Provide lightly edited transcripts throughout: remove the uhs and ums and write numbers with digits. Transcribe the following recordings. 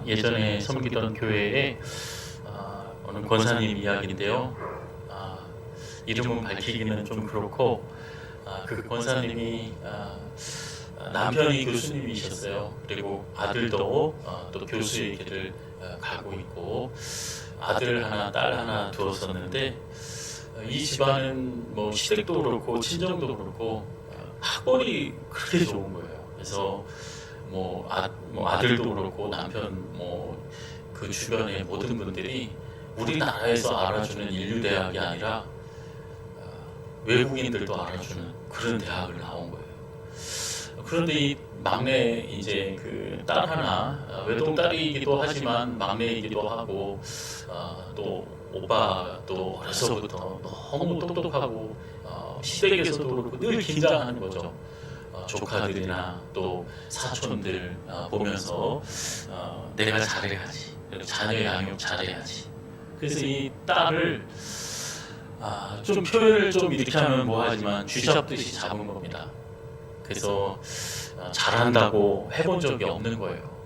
예전에 섬기던 교회에 어느 권사님 이야기인데요. 이름은 밝히기는 좀 그렇고 그 권사님이 남편이 교수님이셨어요. 그리고 아들도 또 교수의 길을 가고 있고 아들 하나 딸 하나 두었었는데 이 집안은 뭐 시댁도 그렇고 친정도 그렇고 학벌이 그렇게 좋은 거예요. 그래서 아들도 그렇고 남편 그 주변의 모든 분들이 우리나라에서 알아주는 인류대학이 아니라 외국인들도 알아주는 그런 대학을 나온 거예요. 그런데 이 막내 이제 그 딸 하나 외동딸이기도 하지만 막내이기도 하고 또 오빠도 어려서부터 너무 똑똑하고 시댁에서도 그렇고 늘 긴장하는 거죠. 조카들이나 또 사촌들 보면서 내가 잘해야지, 자녀 양육 잘해야지. 그래서 이 딸을 좀 표현을 좀 이렇게 하면 뭐하지만 쥐잡듯이 잡은 겁니다. 그래서 잘한다고 해본 적이 없는 거예요.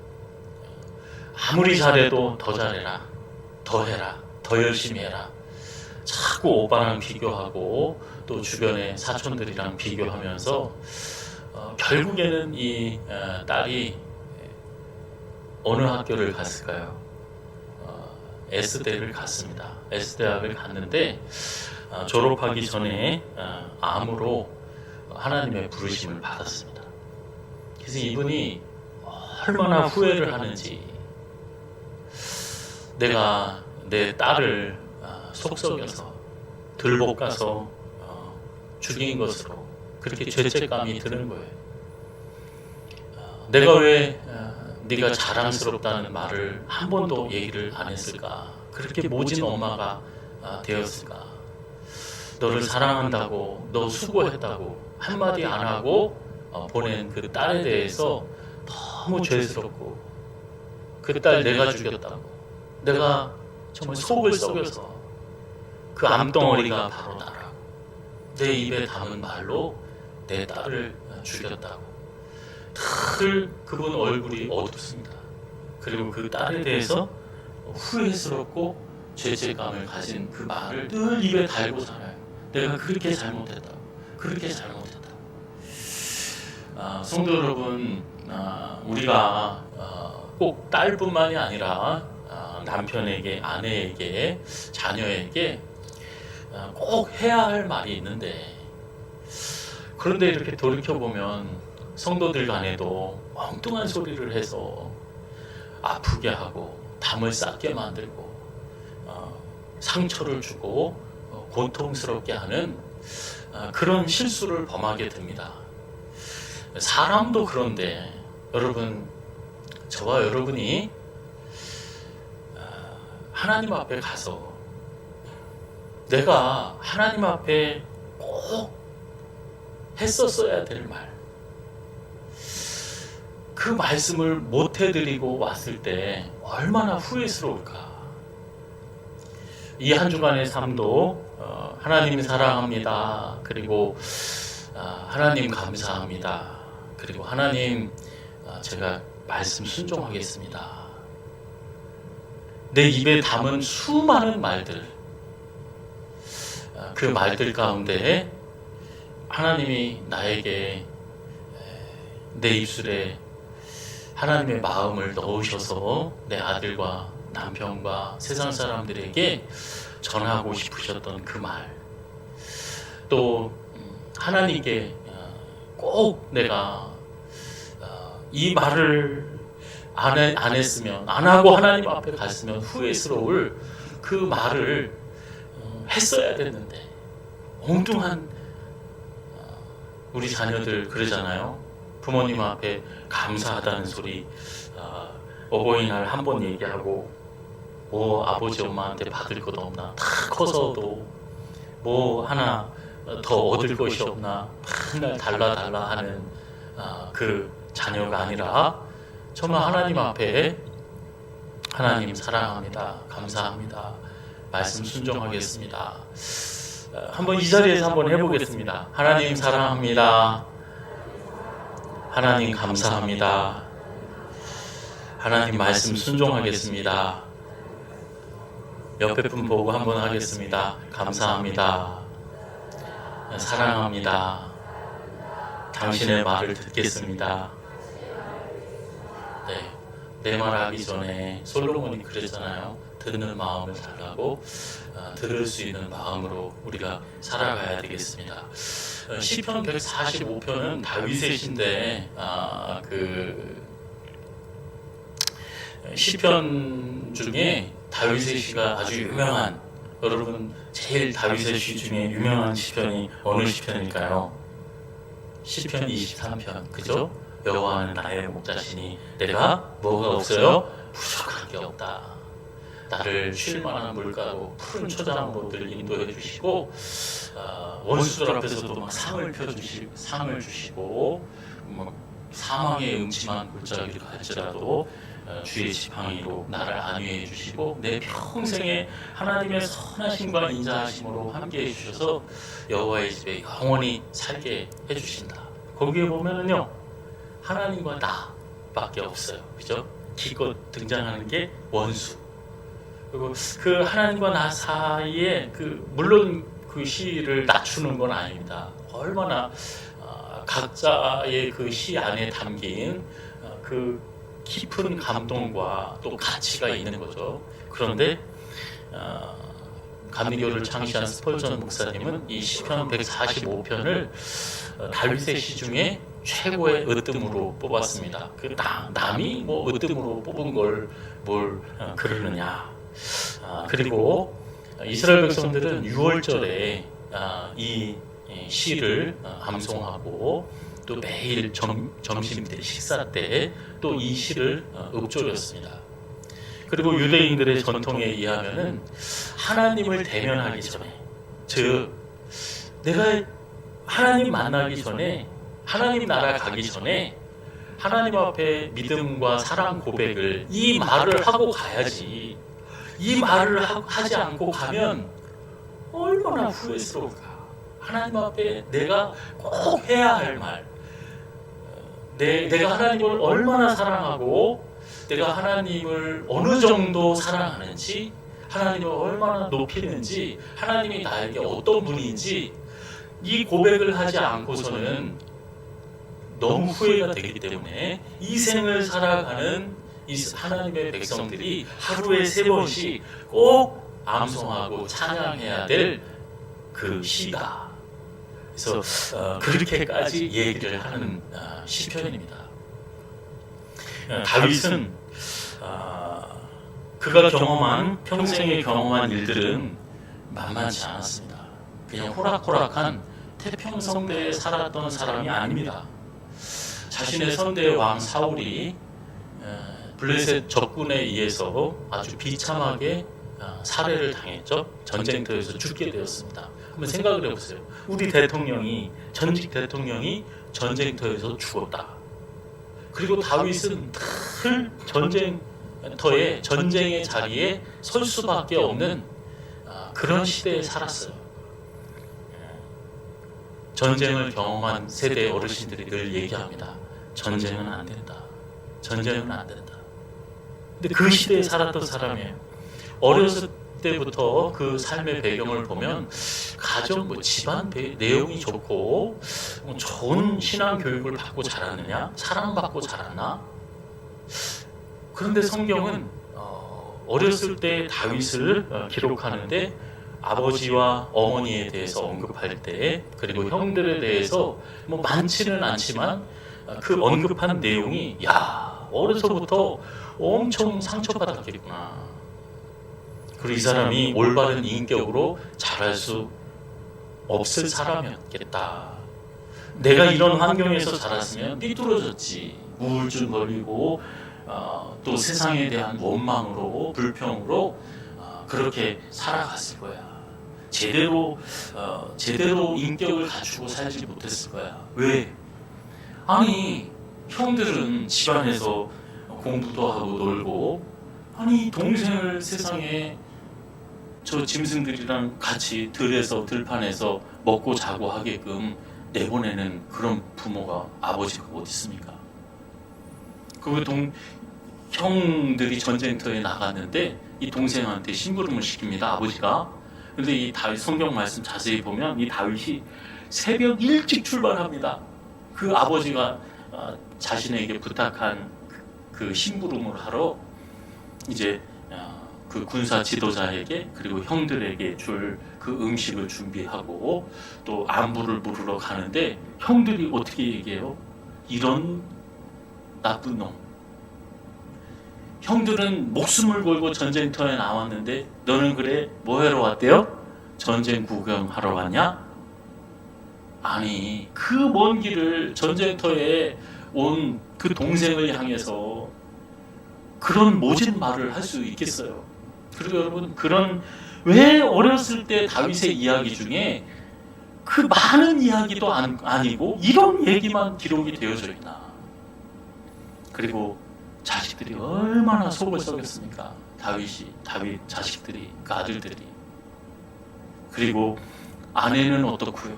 아무리 잘해도 더 잘해라, 더 해라, 더 열심히 해라. 자꾸 오빠랑 비교하고 또 주변의 사촌들이랑 비교하면서 결국에는 이 딸이 어느 학교를 갔을까요? S대를 갔습니다. S대학을 갔는데 졸업하기 전에 암으로 하나님의 부르심을 받았습니다. 그래서 이분이 얼마나 후회를 하는지, 내가 내 딸을 속썩여서 들볶아서 죽인 것으로 그렇게 죄책감이 드는 거예요. 내가 왜 네가 자랑스럽다는 말을 한 번도 얘기를 안 했을까? 그렇게 모진 엄마가 되었을까? 너를 사랑한다고, 너 수고했다고 한마디 안 하고 보낸 그 딸에 대해서 너무 죄스럽고, 그 딸 내가 죽였다고, 내가 정말 속을 썩여서 그 암덩어리가 바로 나라고, 내 입에 담은 말로 내 딸을 죽였다고. 늘 그분 얼굴이 어둡습니다. 그리고 그 딸에 대해서 후회스럽고 죄책감을 가진 그 말을 늘 입에 달고 살아요. 내가 그렇게 잘못했다고, 그렇게 잘못했다고. 성도 여러분, 우리가 꼭 딸뿐만이 아니라 남편에게, 아내에게, 자녀에게 꼭 해야 할 말이 있는데, 그런데 이렇게 돌이켜보면 성도들 간에도 엉뚱한 소리를 해서 아프게 하고 담을 쌓게 만들고 상처를 주고 고통스럽게 하는 그런 실수를 범하게 됩니다. 사람도 그런데 여러분, 저와 여러분이 하나님 앞에 가서 내가 하나님 앞에 꼭 했었어야 될 말, 그 말씀을 못 해드리고 왔을 때 얼마나 후회스러울까. 이 한 주간의 삶도 하나님 사랑합니다, 그리고 하나님 감사합니다, 그리고 하나님 제가 말씀 순종하겠습니다, 내 입에 담은 수많은 말들, 그 말들 가운데 하나님이 나에게 내 입술에 하나님의 마음을 넣으셔서 내 아들과 남편과 세상 사람들에게 전하고 싶으셨던 그 말, 또 하나님께 꼭 내가 이 말을 안 했으면, 안 하고 하나님 앞에 갔으면 후회스러울 그 말을 했어야 됐는데, 엉뚱한, 우리 자녀들 그러잖아요. 부모님 앞에 감사하다는 소리 어버이날 한 번 얘기하고 아버지 엄마한테 받을 것 없나, 다 커서도 하나 더 얻을 것이 없나 맨날 달라 하는 그 자녀가 아니라 정말 하나님 앞에 하나님 사랑합니다, 감사합니다, 말씀 순종하겠습니다. 한번 이 자리에서 한번 해보겠습니다. 하나님 사랑합니다, 하나님 감사합니다, 하나님 말씀 순종하겠습니다. 옆에 분 보고 한번 하겠습니다. 감사합니다. 사랑합니다. 당신의 말을 듣겠습니다. 네, 내 말하기 전에 솔로몬이 그랬잖아요. 듣는 마음을 달라고. 들을 수 있는 마음으로 우리가 살아가야 되겠습니다. 시편 145편은 다윗의 시인데 그 시편 중에 다윗의 시가 아주 유명한, 여러분 제일 다윗의 시 중에 유명한 시편이 어느 시편일까요? 시편 23편, 그죠? 여호와는 나의 목자시니 내가 뭐가 없어요? 부족한 게 없다. 나를 쉴 만한 물가로 푸른 초장로들 인도해 주시고, 원수들 앞에서도 막 상을 주시고, 사망의 음침한 골짜기를 갈지라도 주의 지팡이로 나를 안위해 주시고, 내 평생에 하나님의 선하심과 인자하심으로 함께해 주셔서 여호와의 집에 영원히 살게 해주신다. 거기에 보면은요, 하나님과 나밖에 없어요. 그죠? 기껏 등장하는 게 원수. 그리고 그 하나님과 나 사이에 물론 그 시를 낮추는 건 아닙니다. 얼마나 각자의 그 시 안에 담긴 그 깊은 감동과 또 가치가 있는 거죠. 그런데 감리교를 창시한 스펄전 목사님은 이 시편 145편을 다윗의 시 중에 최고의 으뜸으로 뽑았습니다. 남이 뭐 으뜸으로 뽑은 걸 뭘 그러느냐. 그리고 이스라엘 백성들은 6월절에 이 시를 암송하고, 또 매일 점심 때 식사 때 또 이 시를 읊조렸습니다. 그리고 유대인들의 전통에 의하면은 하나님을 대면하기 전에, 즉 내가 하나님 만나기 전에, 하나님 나라 가기 전에 하나님 앞에 믿음과 사랑 고백을, 이 말을 하고 가야지. 이 말을 하지 않고 가면 얼마나 후회스러울까. 하나님 앞에 내가 꼭 해야 할 말, 내가 하나님을 얼마나 사랑하고 내가 하나님을 어느 정도 사랑하는지, 하나님을 얼마나 높이는지, 하나님이 나에게 어떤 분인지 이 고백을 하지 않고서는 너무 후회가 되기 때문에 이 생을 살아가는 이 하나님의 백성들이 하루에 3번씩 꼭 암송하고 찬양해야 될 그 시다. 그래서 그렇게까지 얘기를 하는 시편입니다. 다윗은 그가 평생에 경험한 일들은 만만치 않았습니다. 그냥 호락호락한 태평성대에 살았던 사람이 아닙니다. 자신의 선대의 왕 사울이 블레셋 적군에 의해서 아주 비참하게 살해를 당했죠. 전쟁터에서 죽게 되었습니다. 한번 생각을 해보세요. 우리 전직 대통령이 전쟁터에서 죽었다. 그리고 다윗은 늘 전쟁의 자리에 설 수밖에 없는 그런 시대에 살았어요. 전쟁을 경험한 세대 어르신들이 늘 얘기합니다. 전쟁은 안 된다. 전쟁은 안 된다. 근데 그 시대에 살았던 사람이에요. 어렸을 때부터 그 삶의 배경을 보면 가정, 집안 내용이 좋고 좋은 신앙 교육을 받고 자랐느냐, 사랑받고 자랐나? 그런데 성경은 어렸을 때 다윗을 기록하는데 아버지와 어머니에 대해서 언급할 때, 그리고 형들에 대해서 많지는 않지만 그 언급한 내용이, 어려서부터 엄청 상처받았겠구나. 그리고 이 사람이 올바른 인격으로 자랄 수 없을 사람이었겠다. 내가 이런 환경에서 자랐으면 삐뚤어졌지. 우울증 걸리고 또 세상에 대한 원망으로, 불평으로 그렇게 살아갔을 거야. 제대로 인격을 갖추고 살지 못했을 거야. 왜? 아니, 형들은 집안에서 공부도 하고 놀고, 아니 동생을 세상에 저 짐승들이랑 같이 들판에서 먹고 자고 하게끔 내보내는 그런 부모가, 아버지가 어디 있습니까? 형들이 전쟁터에 나갔는데 이 동생한테 심부름을 시킵니다. 아버지가. 근데 이 다윗 성경 말씀 자세히 보면 이 다윗이 새벽 일찍 출발합니다. 그 아버지가 자신에게 부탁한 그 심부름을 하러 이제 그 군사 지도자에게 그리고 형들에게 줄 그 음식을 준비하고 또 안부를 물으러 가는데 형들이 어떻게 얘기해요? 이런 나쁜 놈. 형들은 목숨을 걸고 전쟁터에 나왔는데 너는 그래 뭐 하러 왔대요? 전쟁 구경하러 왔냐? 아니 그 먼 길을 전쟁터에 온 그 동생을 향해서 그런 모진 말을 할 수 있겠어요? 그리고 여러분 그런 왜 어렸을 때 다윗의 이야기 중에 그 많은 이야기도 아니고 이런 얘기만 기록이 되어져 있나? 그리고 자식들이 얼마나 속을 썩였습니까? 다윗 자식들이, 그 아들들이. 그리고 아내는 어떻고요?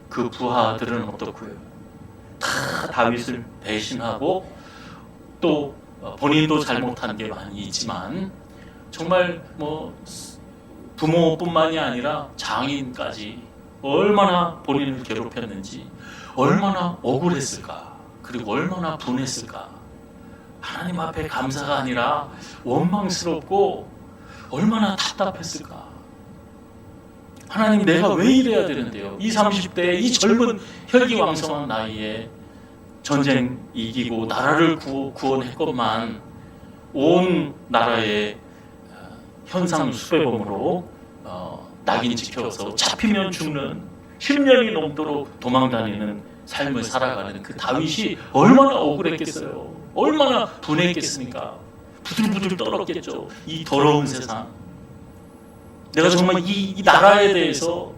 그 부하들은 어떻고요? 다 다윗을 배신하고 또 본인도 잘못한 게 많이 있지만 정말 뭐 부모뿐만이 아니라 장인까지 얼마나 본인을 괴롭혔는지 얼마나 억울했을까 그리고 얼마나 분했을까 하나님 앞에 감사가 아니라 원망스럽고 얼마나 답답했을까. 하나님 내가 왜 이래야 되는데요? 20, 30대 이 젊은 혈기왕성한 나이에 전쟁 이기고 나라를 구원했건만 온 나라의 현상 수배범으로 낙인 찍혀서 잡히면 죽는 10년이 넘도록 도망다니는 삶을 살아가는 그 다윗이 얼마나 억울했겠어요. 얼마나 분했겠습니까? 부들부들 떨었겠죠. 이 더러운 세상. 내가 정말 이 나라에 대해서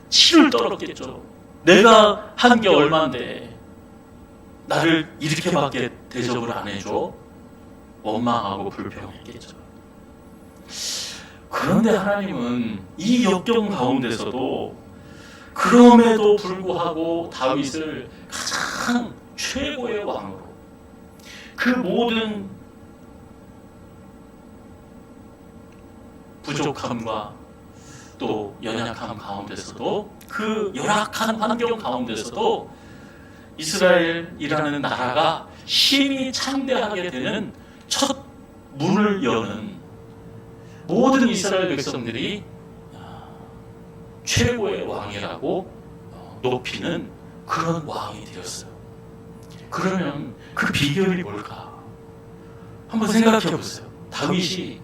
치를 떨었겠죠. 내가 한 게 얼만데 나를 이렇게밖에 대접을 안 해줘? 원망하고 불평했겠죠. 그런데 하나님은 이 역경 가운데서도 그럼에도 불구하고 다윗을 가장 최고의 왕으로 그 모든 부족함과 또 연약함 가운데서도 그 열악한 환경 가운데서도 이스라엘이라는 나라가 힘이 창대하게 되는 첫 문을 여는 모든 이스라엘 백성들이 최고의 왕이라고 높이는 그런 왕이 되었어요. 그러면 그 비결이 뭘까? 한번 생각해 보세요. 다윗이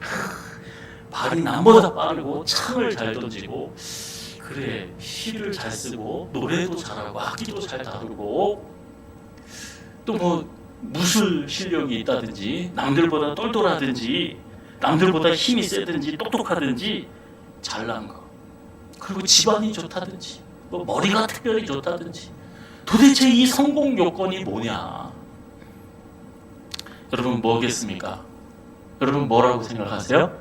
말이 남보다 빠르고 창을 잘 던지고 그래 시를 잘 쓰고 노래도 잘하고 악기도 잘 다루고 또 뭐 무술 실력이 있다든지 남들보다 똘똘하든지 남들보다 힘이 세든지 똑똑하든지 잘난 거 그리고 집안이 좋다든지 뭐 머리가 특별히 좋다든지 도대체 이 성공 요건이 뭐냐? 여러분 뭐겠습니까? 여러분 뭐라고 생각하세요?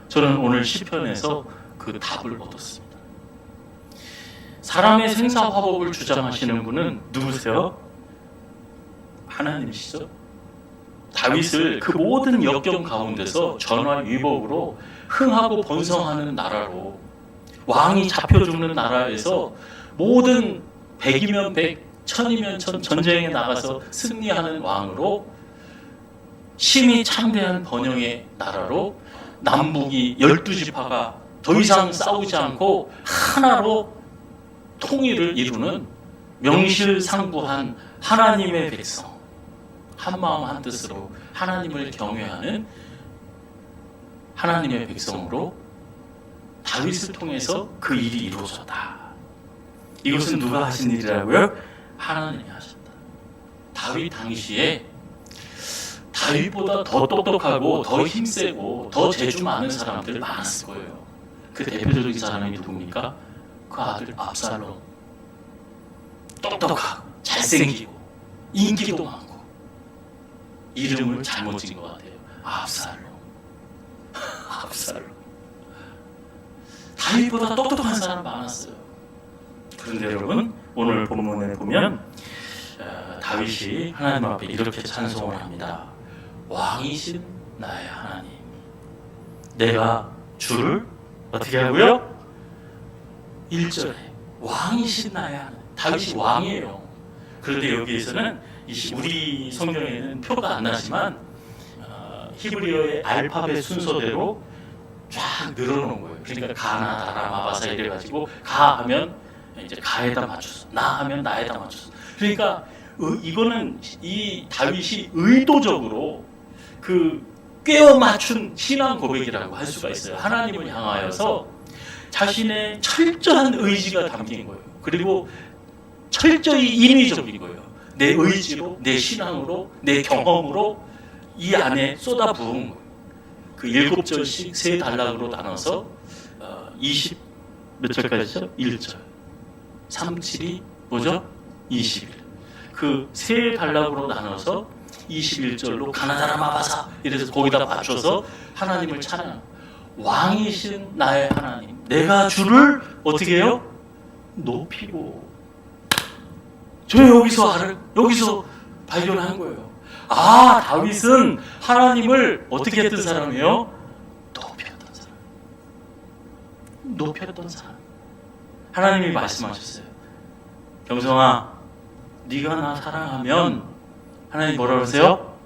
저는 오늘 시편에서 그 답을 얻었습니다. 사람의 생사화복을 주장하시는 분은 누구세요? 하나님이시죠. 다윗을 그 모든 역경 가운데서 전화위복으로 흥하고 번성하는 나라로 왕이 잡혀 죽는 나라에서 모든 100이면 100, 1000이면 1000 전쟁에 나가서 승리하는 왕으로 힘이 창대한 번영의 나라로 남북이 12지파가 더 이상 싸우지 않고 하나로 통일을 이루는 명실상부한 하나님의 백성, 한마음 한뜻으로 하나님을 경외하는 하나님의 백성으로 다윗을 통해서 그 일이 이루어졌다. 이것은 누가 하신 일이라고요? 하나님이 하셨다. 다윗 당시에 다윗보다 더 똑똑하고 더 힘세고 더 재주 많은 사람들 많았을 거예요. 그 대표적인 사람이 누굽니까? 그 아들 압살롬. 똑똑하고 잘생기고 인기도 많고 이름을 잘못 지은 것 같아요. 압살롬. 압살롬. 다윗보다 똑똑한 사람 많았어요. 그런데 여러분 오늘 본문에 보면 다윗이 하나님 앞에 이렇게 찬송을 합니다. 왕이신 나의 하나님, 내가 주를 어떻게 하고요? 1절에 왕이신 나의 하나님. 다윗이 왕이에요. 그런데 여기에서는 우리 성경에는 표가 안 나지만 히브리어의 알파벳 순서대로 쫙 늘어놓은 거예요. 그러니까 가나 다라 마바사 이래가지고 가 하면 이제 가에다 맞췄어, 나 하면 나에다 맞췄어. 그러니까 이거는 이 다윗이 의도적으로 그 꿰어 맞춘 신앙 고백이라고 할 수가 있어요. 하나님을 향하여서 자신의 철저한 의지가 담긴 거예요. 그리고 철저히 인위적인 거예요. 내 의지로, 내 신앙으로, 내 경험으로 이 안에 쏟아 부은 거예요. 그 7절씩 세 단락으로 나눠서 20 몇 절까지죠? 1절 3, 7이 뭐죠? 21. 그 세 단락으로 나눠서 21절로 가나다라 마바사 이래서 거기다 맞춰서 하나님을 찬양. 왕이신 나의 하나님, 내가 주를 어떻게 해요? 높이고. 저 여기서 발견한 거예요. 아, 다윗은 하나님을 어떻게 했던 사람이에요? 높였던 사람. 높였던 사람. 하나님이 말씀하셨어요. 경성아, 네가 나 사랑하면, 하나님 뭐라 그러세요?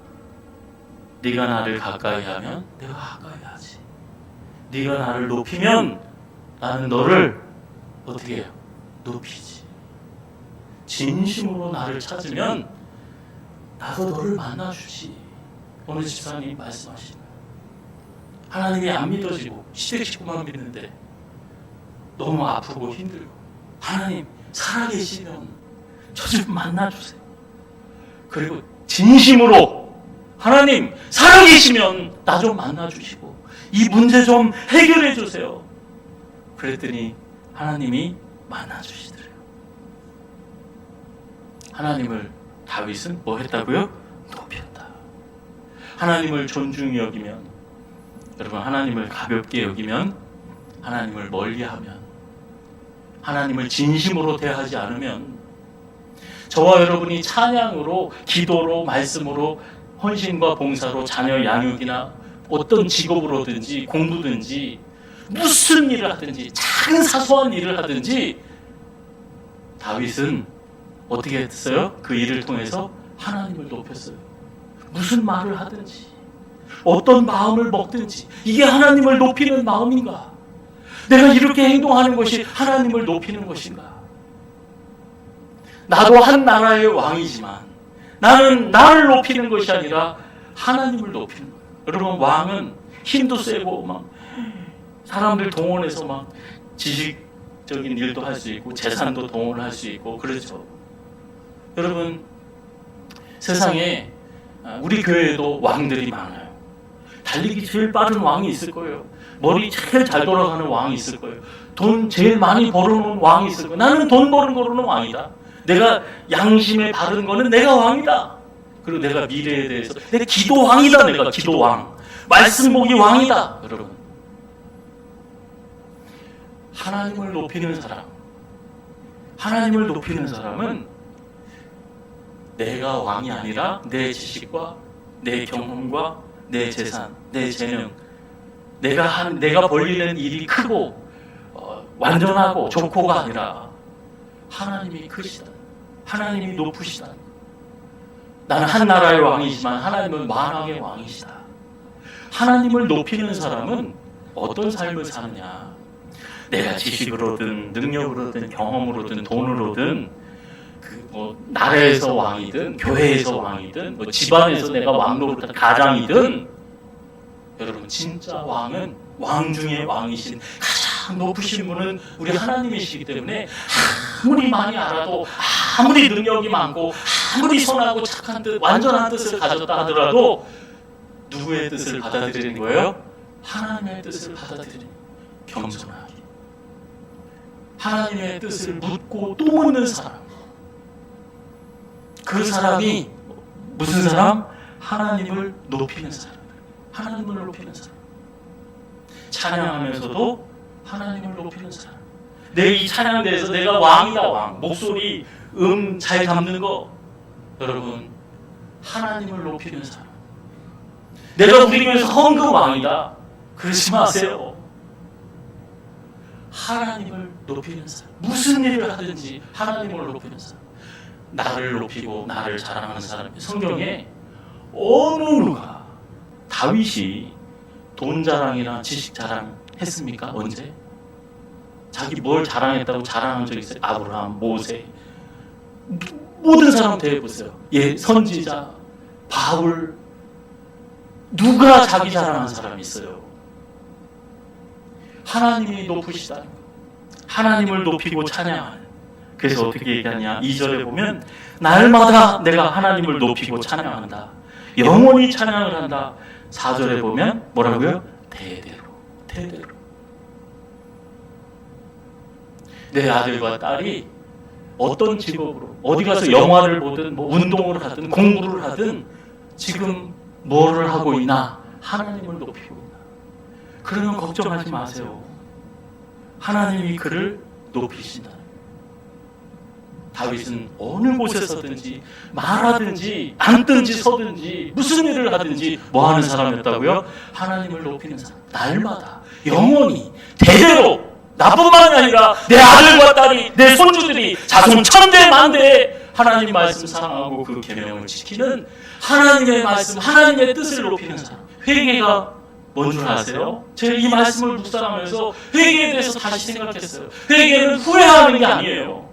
네가 나를 가까이 하면 내가 가까이 하지. 네가 나를 높이면 나는 너를 어떻게 해요? 높이지. 진심으로 나를 찾으면 나도 너를 만나주지. 오늘 집사님 말씀하시는 하나님이 안 믿어지고 시댁 식구만 믿는데 너무 아프고 힘들고, 하나님 살아계시면 저 좀 만나주세요. 그리고 진심으로 하나님 살아계시면 나 좀 만나주시고 이 문제 좀 해결해 주세요. 그랬더니 하나님이 만나주시더래요. 하나님을 다윗은 뭐 했다고요? 높였다. 하나님을 존중히 여기면, 여러분 하나님을 가볍게 여기면, 하나님을 멀리하면, 하나님을 진심으로 대하지 않으면, 저와 여러분이 찬양으로, 기도로, 말씀으로, 헌신과 봉사로, 자녀 양육이나 어떤 직업으로든지 공부든지 무슨 일을 하든지 작은 사소한 일을 하든지 다윗은 어떻게 했어요? 그 일을 통해서 하나님을 높였어요. 무슨 말을 하든지 어떤 마음을 먹든지 이게 하나님을 높이는 마음인가? 내가 이렇게 행동하는 것이 하나님을 높이는 것인가? 나도 한 나라의 왕이지만 나는 나를 높이는 것이 아니라 하나님을 높이는 거예요. 여러분, 왕은 힘도 세고 막 사람들 동원해서 막 지식적인 일도 할 수 있고 재산도 동원할 수 있고 그렇죠. 여러분, 세상에 우리 교회에도 왕들이 많아요. 달리기 제일 빠른 왕이 있을 거예요. 머리 제일 잘 돌아가는 왕이 있을 거예요. 돈 제일 많이 벌어놓은 왕이 있을 거예요. 나는 돈 버는 거로는 왕이다. 내가 양심에 바른 거는 내가 왕이다. 그리고 내가 미래에 대해서 내가 기도왕이다. 내가 기도왕. 말씀 보기 왕이다. 여러분, 하나님을 높이는 사람, 하나님을 높이는 사람은 내가 왕이 아니라 내 지식과 내 경험과 내 재산, 내 재능, 내가 벌리는 일이 크고 완전하고 좋고가 아니라 하나님이 크시다, 하나님이 높으시다. 나는 한 나라의 왕이지만 하나님은 만왕의 왕이시다. 하나님을 높이는 사람은 어떤 삶을 사느냐? 내가 지식으로든 능력으로든 경험으로든 돈으로든 나라에서 왕이든 교회에서 왕이든 집안에서 내가 왕 노릇한 가장이든, 여러분 진짜 왕은 왕 중에 왕이신 가장 높으신 분은 우리 하나님이시기 때문에 아무리 많이 알아도, 아무리 능력이 많고, 아무리 선하고 착한 뜻, 완전한 뜻을 가졌다 하더라도 누구의 뜻을 받아들이는 거예요? 하나님의 뜻을 받아들이는, 겸손하게 하나님의 뜻을 묻고 또 묻는 사람. 그 사람이 무슨 사람? 하나님을 높이는 사람. 하나님을 높이는 사람. 찬양하면서도 하나님을 높이는 사람. 내 이 찬양에 대해서 내가 왕이다, 왕. 목소리, 잘 잡는 거. 여러분, 하나님을 높이는 사람. 내가 우리 교회에서 헌금 왕이다. 그러지 마세요. 하나님을 높이는 사람, 무슨 일을 하든지 하나님을 높이는 사람, 나를 높이고 나를 자랑하는 사람. 성경에 어느 누가 다윗이 돈 자랑이나 지식 자랑 했습니까? 언제? 자기 뭘 자랑했다고 자랑한 적 있어요? 아브라함, 모세, 모든 사람 대해보세요. 예, 선지자, 바울, 누가 자기 자랑한 사람이 있어요? 하나님이 높으시다는 거. 하나님을 높이고 찬양하는. 그래서 어떻게 얘기하냐? 2절에 보면 날마다 내가 하나님을 높이고 찬양한다. 영원히 찬양을 한다. 4절에 보면 뭐라고요? 대대로. 내 아들과 딸이 어떤 직업으로 어디 가서 영화를 보든 뭐 운동을 하든 공부를 하든 지금 뭐를 하고 있나? 하나님을 높이고 있나? 그러면 걱정하지 마세요. 하나님이 그를 높이신다. 다윗은 어느 곳에 서든지 말하든지 앉든지 서든지 무슨 일을 하든지 뭐 하는 사람이었다고요? 하나님을 높이는 사람. 날마다 영원히 대대로. 나뿐만이 아니라 내 아들과 딸이, 내 손주들이 자손 천대 만대에 하나님 말씀 사랑하고 그 계명을 지키는 하나님의 말씀, 하나님의 뜻을 높이는 사람. 회개가 뭔 줄 아세요? 제가 이 말씀을 묵상하면서 회개에 대해서 다시 생각했어요. 회개는 후회하는 게 아니에요.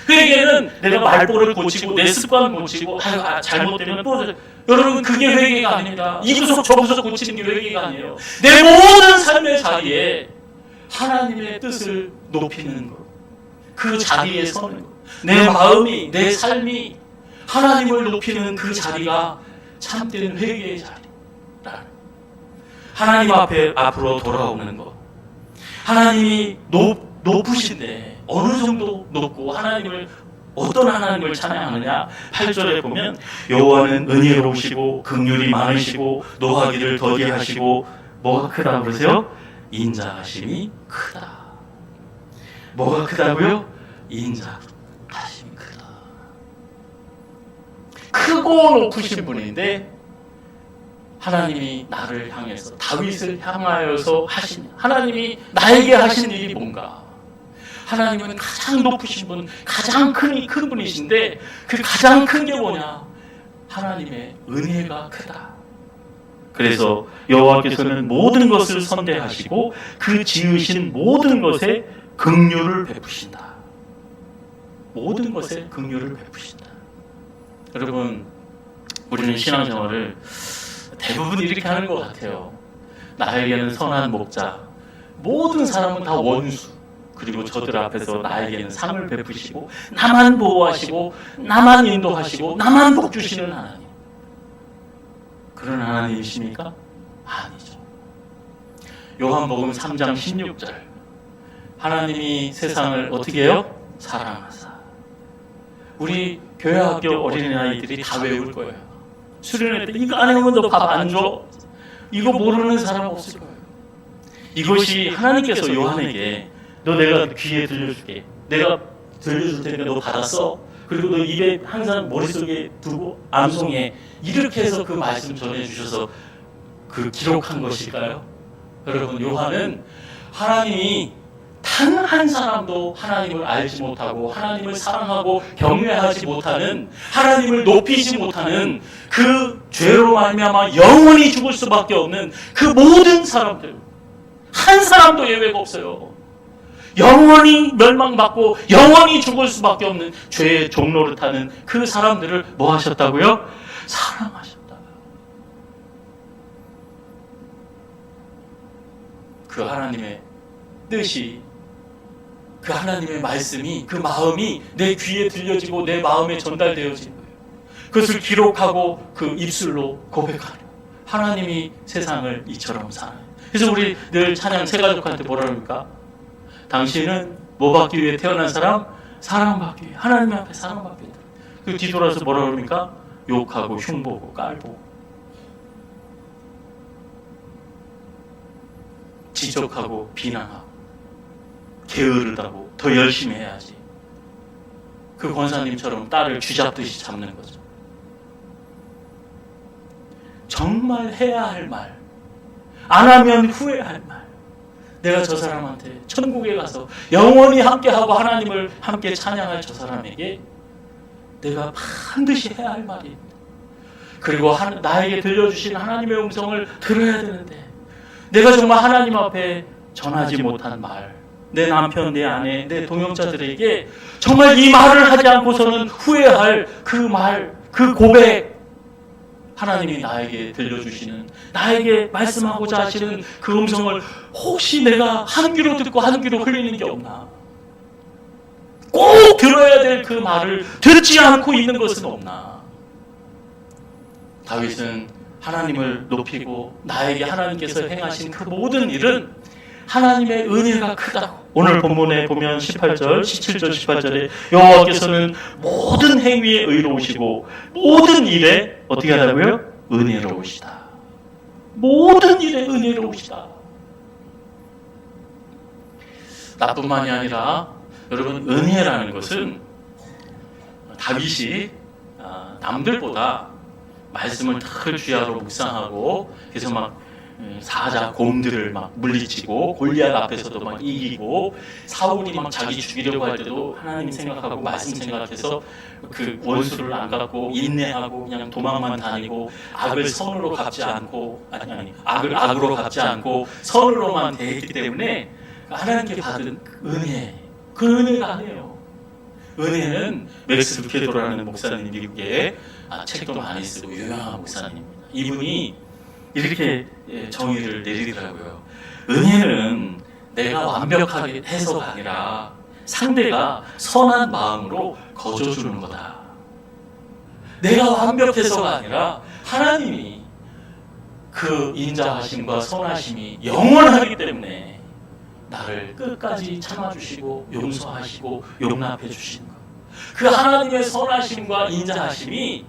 회개는 내가 말보를 고치고 내 습관 고치고 잘못되면 또 여러분 그게 회개가 아닙니다. 이 구석 저 구석 고치는 게 회개가 아니에요. 내 모든 삶의 자리에 하나님의 뜻을 높이는 것, 그 자리에 서는 것, 내 마음이, 내 삶이 하나님을 높이는 그 자리가 참된 회개의 자리라는, 하나님 앞으로 돌아오는 것. 하나님이 높으신데 어느 정도 높고 하나님을 어떤 하나님을 찬양하느냐? 8절에 보면 여호와는 은혜로우시고 긍휼이 많으시고 노하기를 더디하시고 뭐가 크다 그러세요? 인자하심이 크다. 뭐가 크다고요? 인자하심이 크다. 크고 높으신 분인데 하나님이 나를 향해서 다윗을 향하여서 하신, 하나님이 나에게 하신 일이 뭔가? 하나님은 가장 높으신 분, 가장 큰 분이신데 그 가장 큰 게 뭐냐? 하나님의 은혜가 크다. 그래서 여호와께서는 모든 것을 선대하시고 그 지으신 모든 것에 긍휼을 베푸신다. 모든 것에 긍휼을 베푸신다. 여러분, 우리는 신앙생활을 대부분 이렇게 하는 것 같아요. 나에게는 선한 목자, 모든 사람은 다 원수, 그리고 저들 앞에서 나에게는 상을 베푸시고 나만 보호하시고 나만 인도하시고 나만 복 주시는 하나님. 그런 하나님이십니까? 아니죠. 요한복음 3장 16절, 하나님이 세상을 어떻게 해요? 사랑하사. 우리 교회학교 어린아이들이 다 외울 거예요. 수련회 때 이거 안 해보면 너 밥 안 줘? 이거 모르는 사람 없을 거예요. 이것이 하나님께서 요한에게 너 내가 귀에 들려줄게, 내가 들려줄 테니까 너 받았어, 그리고 너 입에 항상 머릿속에 두고 암송해, 이렇게 해서 그 말씀 전해주셔서 그 기록한 것일까요? 여러분, 요한은 하나님이 단 한 사람도 하나님을 알지 못하고 하나님을 사랑하고 경외하지 못하는, 하나님을 높이지 못하는 그 죄로 말미암아 영원히 죽을 수밖에 없는 그 모든 사람들, 한 사람도 예외가 없어요. 영원히 멸망받고 영원히 죽을 수밖에 없는 죄의 종로를 타는 그 사람들을 뭐 하셨다고요? 사랑하셨다. 그 하나님의 뜻이, 그 하나님의 말씀이, 그 마음이 내 귀에 들려지고 내 마음에 전달되어진 거예요. 그것을 기록하고 그 입술로 고백하려. 하나님이 세상을 이처럼 사랑해요. 그래서 우리 늘 찬양 새가족한테 뭐라 그럽니까? 당신은 뭐 받기 위해 태어난 사람? 사랑받기 위해. 하나님 앞에 사랑받기 위해. 그 뒤돌아서 뭐라 그럽니까? 욕하고 흉보고 깔보고 지적하고 비난하고 게으르다고 더 열심히 해야지. 그 권사님처럼 딸을 쥐잡듯이 잡는 거죠. 정말 해야 할 말, 안 하면 후회할 말, 내가 저 사람한테 천국에 가서 영원히 함께하고 하나님을 함께 찬양할 저 사람에게 내가 반드시 해야 할 말이 있다. 그리고 나에게 들려주신 하나님의 음성을 들어야 되는데 내가 정말 하나님 앞에 전하지 못한 말, 내 남편, 내 아내, 내 동역자들에게 정말 이 말을 하지 않고서는 후회할 그 말, 그 고백, 하나님이 나에게 들려주시는, 나에게 말씀하고자 하시는 그 음성을 혹시 내가 한 귀로 듣고 한 귀로 흘리는 게 없나? 꼭 들어야 될 그 말을 듣지 않고 있는 것은 없나? 다윗은 하나님을 높이고 나에게 하나님께서 행하신 그 모든 일은 하나님의 은혜가 크다고. 오늘 본문에 보면 18절, 17절, 18절에 여호와께서는 모든 행위에 의로우시고 모든 일에 어떻게 하다고요? 은혜로우시다. 모든 일에 은혜로우시다. 나뿐만이 아니라 여러분, 은혜라는 것은 다윗이 남들보다 말씀을 늘 주야로 묵상하고 그래서 막 사자 곰들을 막 물리치고 골리앗 앞에서도 막 이기고 사울이 막 자기 죽이려고 할 때도 하나님 생각하고 말씀 생각해서 그 원수를 안 갚고 인내하고 그냥 도망만 다니고 악을 선으로 갚지 않고 악을 악으로 갚지 않고 선으로만 대했기 때문에 하나님께 받은 은혜, 그 은혜가 아니에요. 은혜는 맥스 루케도라는 목사님, 미국에 책도 많이 쓰고 유명한 목사님입니다. 이분이 이렇게 정의를 내리더라고요. 은혜는 내가 완벽하게 해서가 아니라 상대가 선한 마음으로 거저주는 거다. 내가 완벽해서가 아니라 하나님이 그 인자하심과 선하심이 영원하기 때문에 나를 끝까지 참아주시고 용서하시고 용납해 주시는 것. 그 하나님의 선하심과 인자하심이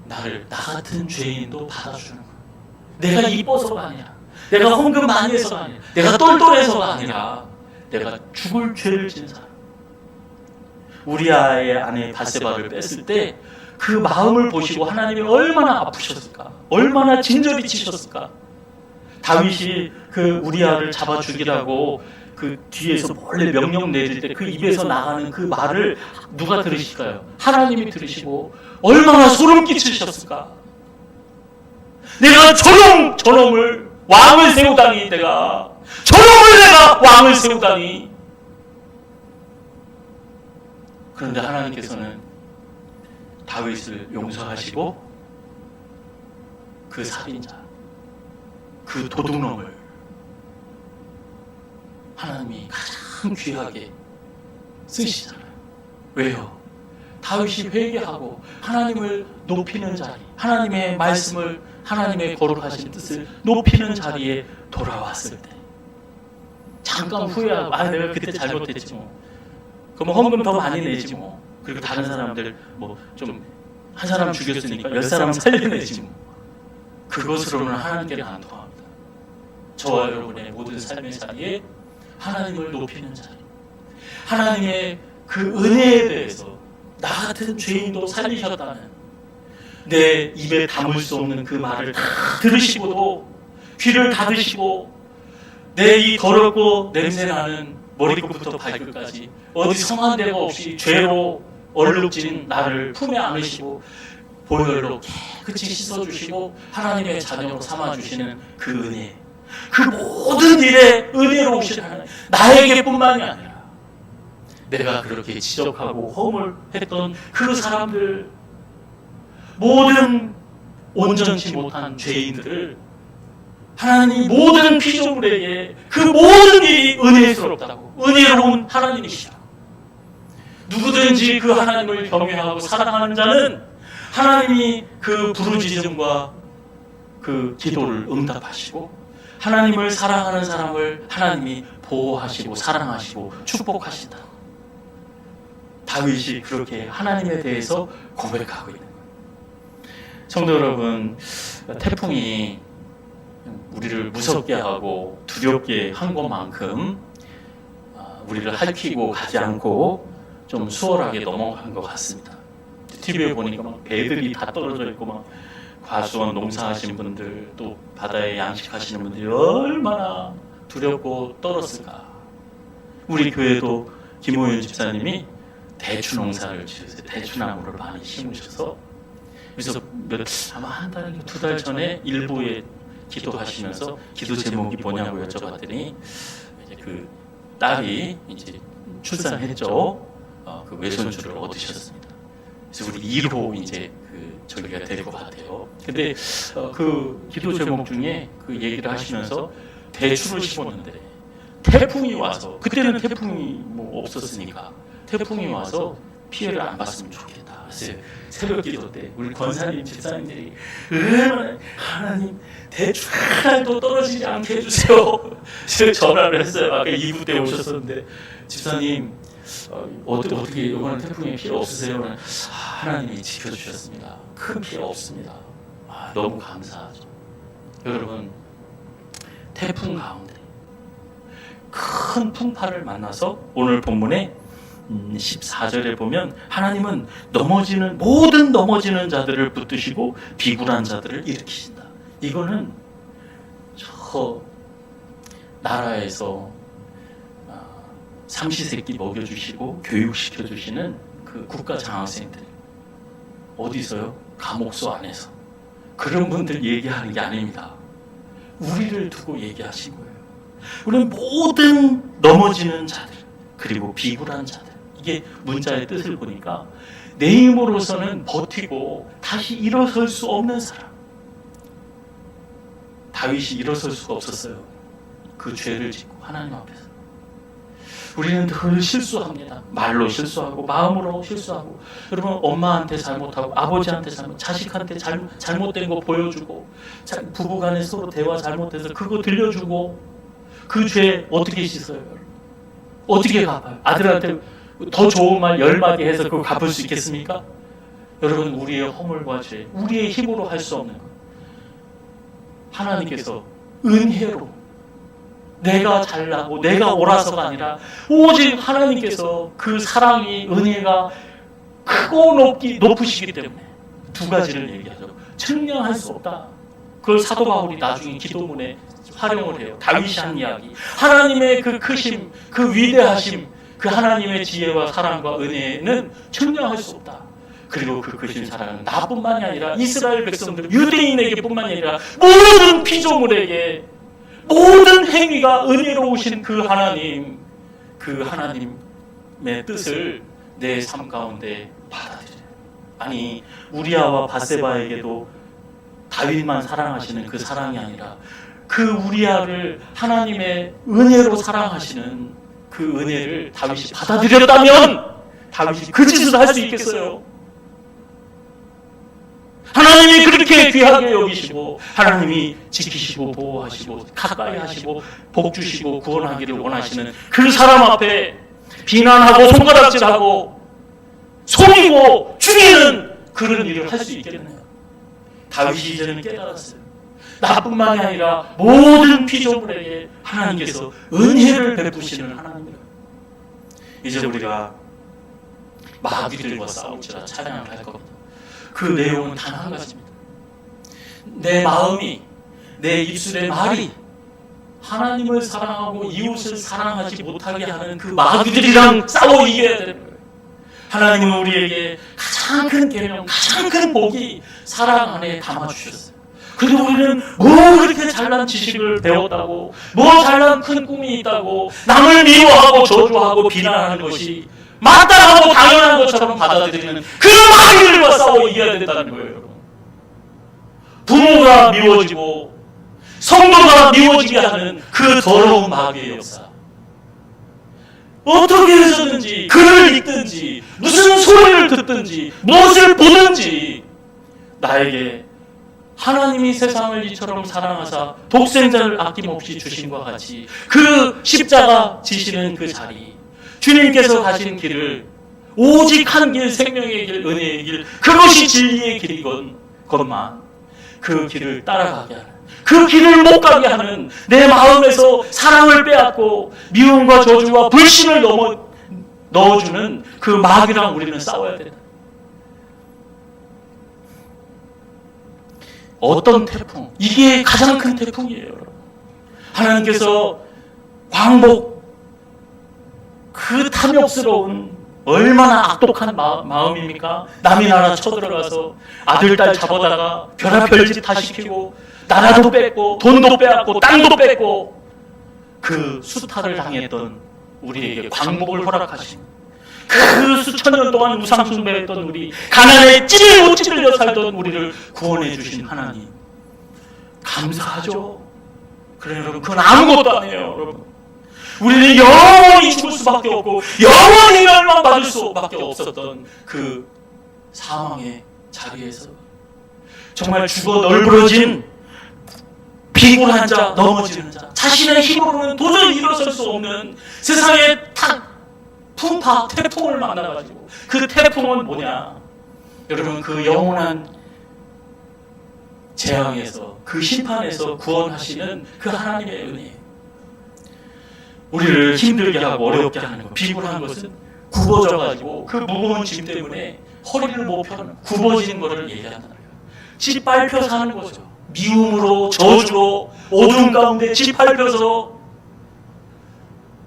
나를, 나 같은 죄인도 받아주는 것. 내가 이뻐서가 아니라, 내가 헌금 많이 해서가 아니라, 내가 똘똘해서가 아니라 내가 죽을 죄를 진 사람. 우리아의 아내 바세바를 뺐을 때 그 마음을 보시고 하나님이 얼마나 아프셨을까, 얼마나 진저리 치셨을까. 다윗이 그 우리아를 잡아 죽이라고 그 뒤에서 원래 명령 내릴 때 그 입에서 나가는 그 말을 누가 들으실까요? 하나님이 들으시고 얼마나 소름 끼치셨을까. 내가 저놈을 왕을 세우다니, 내가 왕을 세우다니. 그런데 하나님께서는 다윗을 용서하시고 그 살인자, 그 도둑놈을 하나님이 가장 귀하게 쓰시잖아요. 왜요? 다윗이 회개하고 하나님을 높이는 자리, 하나님의 말씀을, 하나님의 거룩하신 뜻을 높이는 자리에 돌아왔을 때 잠깐 후회하고 내가 그때 잘못했지 뭐. 그럼 헌금 더 많이 내지 뭐. 그리고 다른 사람들 뭐 좀 한 사람 죽였으니까 10사람 살려내지 뭐. 그것으로는 하나님께는 안 통합니다. 저와 여러분의 모든 삶의 자리에 하나님을 높이는 자리, 하나님의 그 은혜에 대해서 나 같은 죄인도 살리셨다는, 내 입에 담을 수 없는 그 말을 다 들으시고도 귀를 닫으시고 내 이 더럽고 냄새나는 머리끝부터 발끝까지 어디 성한 데가 없이 죄로 얼룩진 나를 품에 안으시고 보혈로 깨끗이 씻어주시고 하나님의 자녀로 삼아주시는 그 은혜, 그 모든 일에 은혜로우신 하나님, 나에게뿐만이 아니라 내가 그렇게 지적하고 허물했던 그 사람들, 모든 온전치 못한 죄인들을 하나님이 모든 피조물에게 그 모든 일이 은혜스럽다고, 은혜로운 하나님이시다. 누구든지 그 하나님을 경외하고 사랑하는 자는 하나님이 그 부르짖음과 그 기도를 응답하시고 하나님을 사랑하는 사람을 하나님이 보호하시고 사랑하시고 축복하시다. 다윗이 그렇게 하나님에 대해서 고백하고 있는 거예요. 성도 여러분, 태풍이 우리를 무섭게 하고 두렵게 한 것만큼 우리를 핥히고 가지 않고 좀 수월하게 넘어간 것 같습니다. TV에 보니까 막 배들이 다 떨어져 있고 막 과수원 농사하신 분들, 또 바다에 양식하시는 분들이 얼마나 두렵고 떨었을까. 우리 교회도 김호윤 집사님이 대추 농사를 지으세요. 대추나무를 많이 심으셔서, 그래서 아마 한 달, 두 달 전에 일부에 기도하시면서 기도 제목이 뭐냐고 여쭤봤더니 이제 그 딸이 이제 출산했죠. 그 외손주를 얻으셨습니다. 그래서 우리 2호 이제 저기가 될 것 같아요. 근데 그 기도 제목 중에 그 얘기를 하시면서 대추를 심었는데 태풍이 와서, 그때는 태풍이 뭐 없었으니까 태풍이 와서 피해를 안 봤으면 좋겠다. 그래서 새벽 기도 때 우리 권사님, 집사님들이 얼마나 하나님 대추 하나도 떨어지지 않게 해주세요. 제가 전화를 했어요. 아까 2부 때 오셨었는데, 집사님 어떻게 이번에 태풍에 피해 없으세요? 하나님이 지켜주셨습니다. 큰 피해 없습니다. 너무 감사하죠. 여러분, 태풍 가운데 큰 풍파를 만나서 오늘 본문에 14절에 보면 하나님은 모든 넘어지는 자들을 붙드시고 비굴한 자들을 일으키신다. 이거는 저 나라에서 삼시세끼 먹여주시고 교육시켜주시는 그 국가장학생들, 어디서요? 감옥소 안에서. 그런 분들 얘기하는 게 아닙니다. 우리를 두고 얘기하신 거예요. 우리는 모든 넘어지는 자들, 그리고 비굴한 자들. 이게 문자의 뜻을 보니까 내 힘으로서는 버티고 다시 일어설 수 없는 사람. 다윗이 일어설 수가 없었어요. 그 죄를 짓고 하나님 앞에서. 우리는 늘 실수합니다. 말로 실수하고 마음으로 실수하고. 여러분, 엄마한테 잘못하고 아버지한테 자식한테 잘못된 거 보여주고, 부부간에 서로 대화 잘못해서 그거 들려주고, 그 죄 어떻게 씻어요? 어떻게 갚아요? 아들한테 더 좋은 말 10마디 해서 그거 갚을 수 있겠습니까? 여러분, 우리의 허물과 죄, 우리의 힘으로 할 수 없는 것, 하나님께서 은혜로, 내가 잘나고 내가 옳아서가 아니라 오직 하나님께서 그 사랑이, 은혜가 크고 높으시기 때문에 두 가지를 얘기하죠. 측량할 수 없다. 그걸 사도 바울이 나중에 기도문에 활용을 해요. 다윗이 한 이야기. 하나님의 그 크심, 그 위대하심, 그 하나님의 지혜와 사랑과 은혜는 측량할 수 없다. 그리고 그 크신 사랑은 나뿐만이 아니라 이스라엘 백성들, 유대인에게 뿐만이 아니라 모든 피조물에게, 모든 행위가 은혜로우신 그 하나님, 그 하나님의 뜻을 내 삶 가운데 받아들여요. 아니, 우리아와 바세바에게도 다윗만 사랑하시는 그 사랑이 아니라 그 우리아를 하나님의 은혜로 사랑하시는 그 은혜를 다윗이 받아들였다면 다윗이 그 짓을 할 수 있겠어요? 하나님이 그렇게 귀하게 여기시고, 하나님이 지키시고 보호하시고 가까이 하시고 복 주시고 구원하기를 원하시는 그 사람 앞에 비난하고 손가락질하고 속이고 죽이는 그런 일을 할 수 있겠나요? 다윗이 이제는 깨달았어요. 나뿐만이 아니라 모든 피조물에게 하나님께서 은혜를 베푸시는 하나님이라. 이제 우리가 마귀들과 싸울지라 찬양을 할 겁니다. 그 내용은 단 한 가지입니다. 내 마음이, 내 입술의 말이 하나님을 사랑하고 이웃을 사랑하지 못하게 하는 그 마귀들이랑 싸워 이겨야 되는 거예요. 하나님은 우리에게 가장 큰 계명, 가장 큰 복이 사랑 안에 담아주셨어요. 그래도 우리는 뭐 그렇게 잘난 지식을 배웠다고, 뭐 잘난 큰 꿈이 있다고 남을 미워하고 저주하고 비난하는 것이 마땅하고 당연한 것처럼 받아들이는 그 마귀들과 싸워 이겨야 된다는 거예요, 여러분. 부모가 미워지고 성도가 미워지게 하는 그 더러운 마귀의 역사. 어떻게 해서든지 글을 읽든지 무슨 소리를 듣든지 무엇을 보든지 나에게 하나님이 세상을 이처럼 사랑하사 독생자를 아낌없이 주신 것과 같이 그 십자가 지시는 그 자리, 주님께서 가신 길을 오직 한 길, 생명의 길, 은혜의 길, 그것이 진리의 길이건만 그 길을 따라가게 하는, 그 길을 못 가게 하는 내 마음에서 사랑을 빼앗고 미움과 저주와 불신을 넣어주는 그 마귀랑 우리는 싸워야 된다. 어떤 태풍? 이게 가장 큰 태풍이에요. 하나님께서 광복, 그 탐욕스러운 얼마나 악독한 마음입니까? 남의 나라 쳐들어가서 아들, 딸 잡아다가 별의별 짓 다 시키고 나라도 뺏고 돈도 빼앗고 땅도 뺏고 그 수탈을 당했던 우리에게 광복을 허락하신, 그 수천 년 동안 우상 숭배했던 우리, 가난에 찔못 찔려 살던 우리를 구원해 주신 하나님, 감사하죠. 그래 여러분, 그건 아무것도 아니에요. 여러분, 우리는 영원히 죽을 수밖에 없고 영원히 멸망받을 수밖에 없었던 그 사망의 자리에서 정말 죽어 널브러진 비굴한 자, 넘어지는 자, 자신의 힘으로는 도저히 일어설 수 없는 세상의 풍파, 태풍을 만나가지고, 그 태풍은 뭐냐? 여러분, 그 영원한 재앙에서, 그 심판에서 구원하시는 그 하나님의 은혜. 우리를 힘들게 하고 어렵게 하는 것, 비굴한 것은 굽어져가지고 그 무거운 짐 때문에 허리를 못 펴는, 굽어진 것을 얘기하는 거예요. 짓밟혀 사는 거죠. 미움으로, 저주로, 어둠 가운데 짓밟혀서,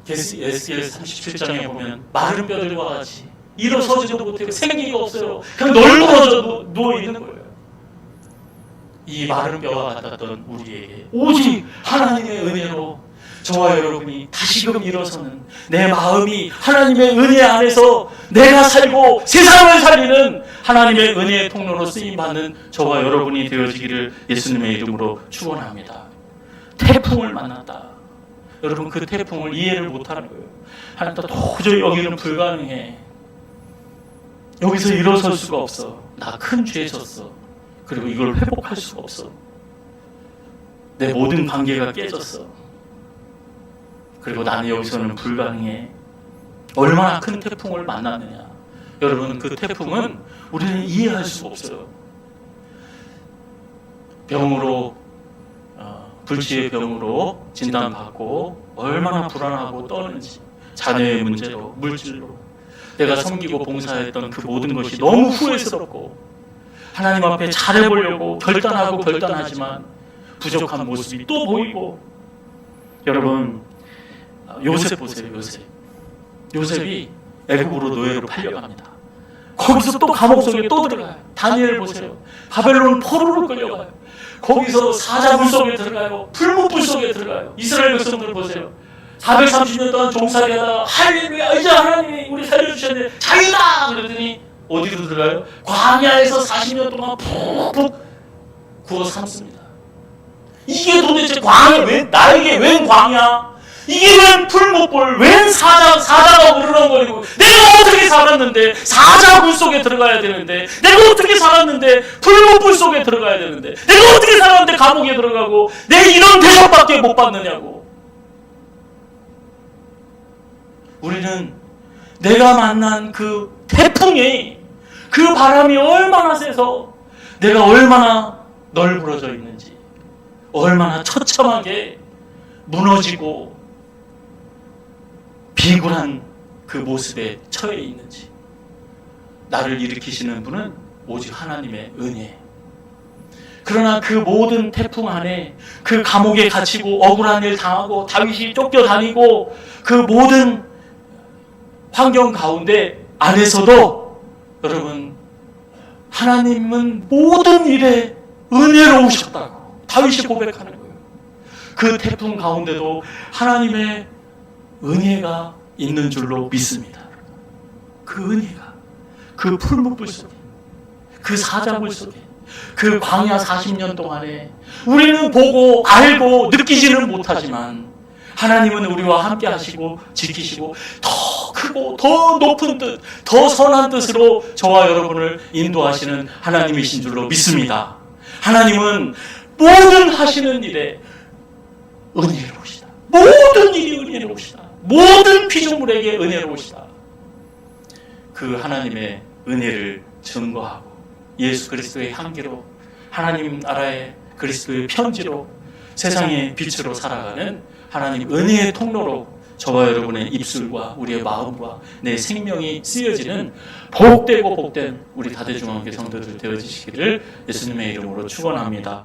에스겔 37장에 보면 마른 뼈들과 같이 일어서지도 못하고 생기가 없어요. 그냥 널브러져 누워있는 거예요. 이 마른 뼈와 같았던 우리에게 오직 하나님의 은혜로 저와 여러분이 다시금 일어서는, 내 마음이 하나님의 은혜 안에서 내가 살고 세상을 살리는 하나님의 은혜의 통로로 쓰임받는 저와 여러분이 되어지기를 예수님의 이름으로 축원합니다. 태풍을 만났다. 여러분, 그 태풍을 이해를 못하는 거예요. 하나님, 도저히 여기는 불가능해. 여기서 일어설 수가 없어. 나 큰 죄 졌어. 그리고 이걸 회복할 수가 없어. 내 모든 관계가 깨졌어. 그리고 나는 여기서는 불가능해. 얼마나 큰 태풍을 만났느냐. 여러분, 그 태풍은 우리는 이해할 수가 없어요. 병으로, 불치의 병으로 진단받고 얼마나 불안하고 떠는지, 자녀의 문제로, 물질로, 내가 섬기고 봉사했던 그 모든 것이 너무 후회스럽고 하나님 앞에 잘해보려고 결단하지만 부족한 모습이 또 보이고. 여러분, 요셉 보세요. 요셉이 애굽으로 노예로 팔려갑니다. 거기서 또 감옥 속에 또 들어가요. 다니엘 보세요. 바벨론 포로로 끌려가요. 거기서 사자굴 속에 들어가요. 풀무불 속에 들어가요. 이스라엘 백성들 보세요. 430년 동안 종살이하다가 할렐루야, 이제 하나님이 우리 살려주셨네, 자유다! 그러더니 어디로 들어가요? 광야에서 40년 동안 푹푹 구워 삶습니다. 이게 도대체 광야, 나에게 웬 광야? 이게 웬 풀무불, 웬 사자가 우르렁거리고, 내가 어떻게 살았는데 사자굴 속에 들어가야 되는데, 내가 어떻게 살았는데 풀무불 속에 들어가야 되는데, 내가 어떻게 살았는데 감옥에 들어가고, 내 이런 대접밖에 못 받느냐고. 우리는 내가 만난 그 태풍이, 그 바람이 얼마나 세서 내가 얼마나 널브러져 있는지, 얼마나 처참하게 무너지고 비굴한 그 모습에 처해 있는지. 나를 일으키시는 분은 오직 하나님의 은혜. 그러나 그 모든 태풍 안에, 그 감옥에 갇히고 억울한 일 당하고 다윗이 쫓겨다니고 그 모든 환경 가운데 안에서도 여러분, 하나님은 모든 일에 은혜로우셨다고 다윗이 고백하는 거예요. 그 태풍 가운데도 하나님의 은혜가 있는 줄로 믿습니다. 그 은혜가, 그 풀무불 속에, 그 사자굴 속에, 그 광야 40년 동안에 우리는 보고 알고 느끼지는 못하지만 하나님은 우리와 함께 하시고 지키시고 더 크고 더 높은 뜻, 더 선한 뜻으로 저와 여러분을 인도하시는 하나님이신 줄로 믿습니다. 하나님은 모든 하시는 일에 은혜로우시다. 모든 일이 은혜로우시다. 모든 피조물에게 은혜로우시다. 그 하나님의 은혜를 증거하고 예수 그리스도의 향기로, 하나님 나라의 그리스도의 편지로, 세상의 빛으로 살아가는 하나님 은혜의 통로로 저와 여러분의 입술과 우리의 마음과 내 생명이 쓰여지는 복되고 복된 우리 다대중앙교회 성도들 되어지시기를 예수님의 이름으로 축원합니다.